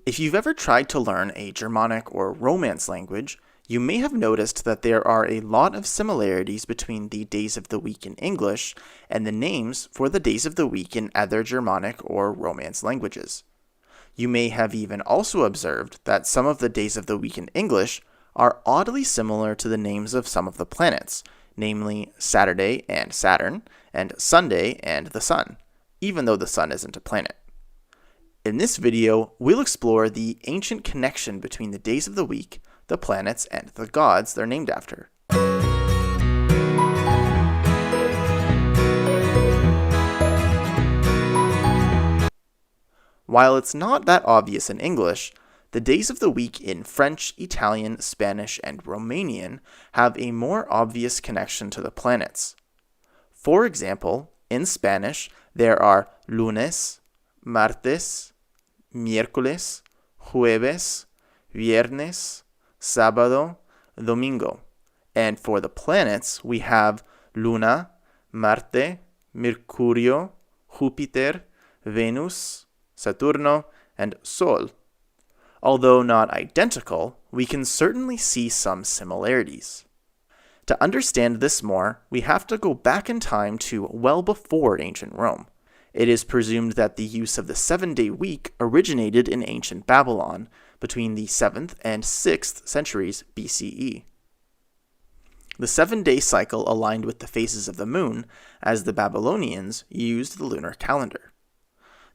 If you've ever tried to learn a Germanic or Romance language, you may have noticed that there are a lot of similarities between the days of the week in English and the names for the days of the week in other Germanic or Romance languages. You may have even also observed that some of the days of the week in English are oddly similar to the names of some of the planets, namely Saturday and Saturn, and Sunday and the Sun, even though the Sun isn't a planet. In this video, we'll explore the ancient connection between the days of the week, the planets, and the gods they're named after. While it's not that obvious in English, the days of the week in French, Italian, Spanish, and Romanian have a more obvious connection to the planets. For example, in Spanish, there are lunes, martes, miércoles, jueves, viernes, sábado, domingo. And for the planets, we have Luna, Marte, Mercurio, Júpiter, Venus, Saturno, and Sol. Although not identical, we can certainly see some similarities. To understand this more, we have to go back in time to well before ancient Rome. It is presumed that the use of the 7-day week originated in ancient Babylon between the 7th and 6th centuries BCE. The 7-day cycle aligned with the phases of the moon, as the Babylonians used the lunar calendar.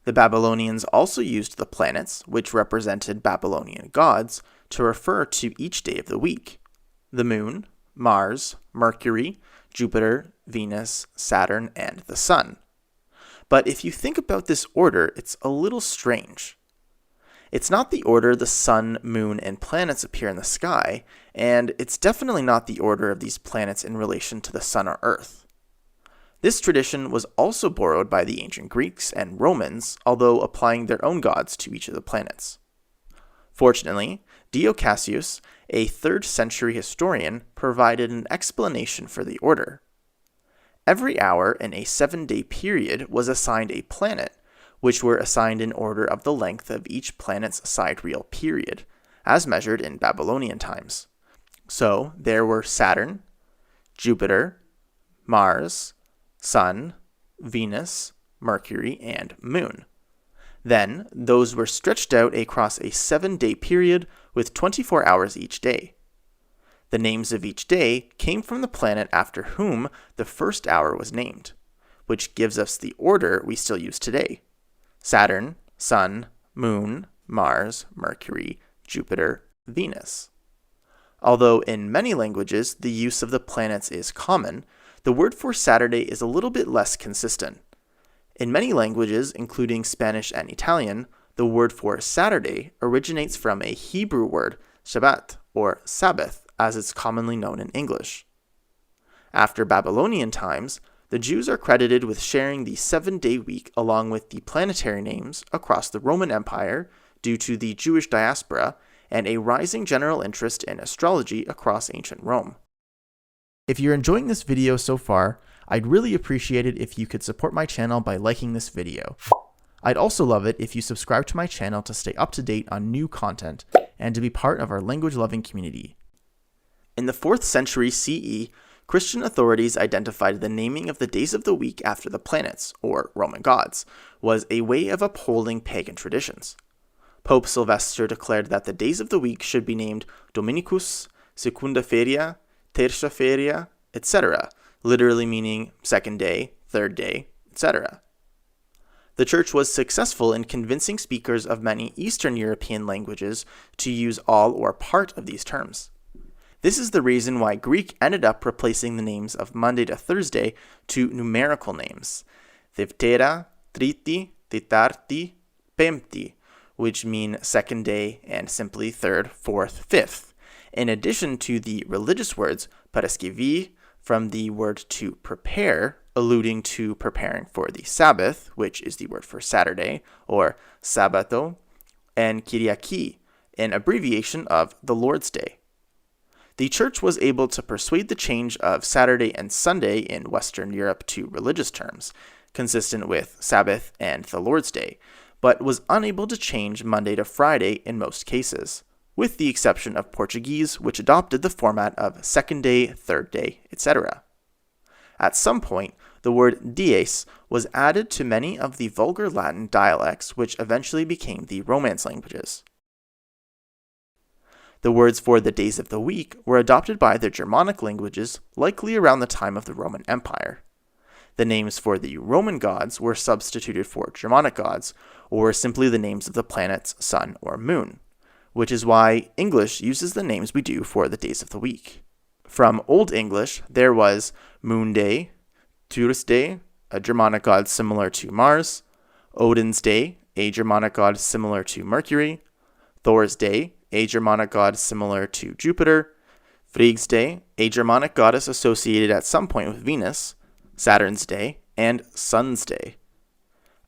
The Babylonians also used the planets, which represented Babylonian gods, to refer to each day of the week: the moon, Mars, Mercury, Jupiter, Venus, Saturn, and the Sun. But if you think about this order, it's a little strange. It's not the order the sun, moon, and planets appear in the sky, and it's definitely not the order of these planets in relation to the sun or earth. This tradition was also borrowed by the ancient Greeks and Romans, although applying their own gods to each of the planets. Fortunately, Dio Cassius, a 3rd century historian, provided an explanation for the order. Every hour in a 7-day period was assigned a planet, which were assigned in order of the length of each planet's sidereal period, as measured in Babylonian times. So there were Saturn, Jupiter, Mars, Sun, Venus, Mercury, and Moon. Then, those were stretched out across a 7-day period with 24 hours each day. The names of each day came from the planet after whom the first hour was named, which gives us the order we still use today: Saturn, Sun, Moon, Mars, Mercury, Jupiter, Venus. Although in many languages the use of the planets is common, the word for Saturday is a little bit less consistent. In many languages, including Spanish and Italian, the word for Saturday originates from a Hebrew word, Shabbat, or Sabbath, as it's commonly known in English. After Babylonian times, the Jews are credited with sharing the 7-day week along with the planetary names across the Roman Empire due to the Jewish diaspora and a rising general interest in astrology across ancient Rome. If you're enjoying this video so far, I'd really appreciate it if you could support my channel by liking this video. I'd also love it if you subscribe to my channel to stay up to date on new content and to be part of our language-loving community. In the 4th century CE, Christian authorities identified the naming of the days of the week after the planets, or Roman gods, was a way of upholding pagan traditions. Pope Sylvester declared that the days of the week should be named Dominicus, Secunda Feria, Tertia Feria, etc., literally meaning 2nd day, 3rd day, etc. The Church was successful in convincing speakers of many Eastern European languages to use all or part of these terms. This is the reason why Greek ended up replacing the names of Monday to Thursday to numerical names: Dευτέρα, Τρίτη, Τετάρτη, Πέμπτη, which mean 2nd day and simply 3rd, 4th, 5th, in addition to the religious words Παρασκευή, from the word to prepare, alluding to preparing for the Sabbath, which is the word for Saturday, or Sabbato, and Kyriaki, an abbreviation of the Lord's Day. The Church was able to persuade the change of Saturday and Sunday in Western Europe to religious terms, consistent with Sabbath and the Lord's Day, but was unable to change Monday to Friday in most cases, with the exception of Portuguese, which adopted the format of second day, third day, etc. At some point, the word dies was added to many of the Vulgar Latin dialects, which eventually became the Romance languages. The words for the days of the week were adopted by the Germanic languages, likely around the time of the Roman Empire. The names for the Roman gods were substituted for Germanic gods, or simply the names of the planets, sun, or moon, which is why English uses the names we do for the days of the week. From Old English, there was Moon Day, Tuesday, a Germanic god similar to Mars, Odin's Day, a Germanic god similar to Mercury, Thor's Day, a Germanic god similar to Jupiter, Frig's Day, a Germanic goddess associated at some point with Venus, Saturn's Day, and Sun's Day.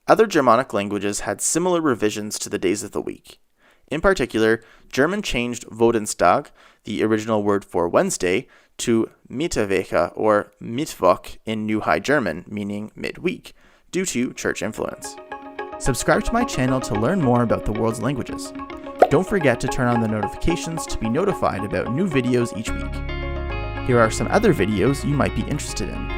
Other Germanic languages had similar revisions to the days of the week. In particular, German changed Wodenstag, the original word for Wednesday, to Mittwoche or Mittwoch in New High German, meaning midweek, due to church influence. Subscribe to my channel to learn more about the world's languages. Don't forget to turn on the notifications to be notified about new videos each week. Here are some other videos you might be interested in.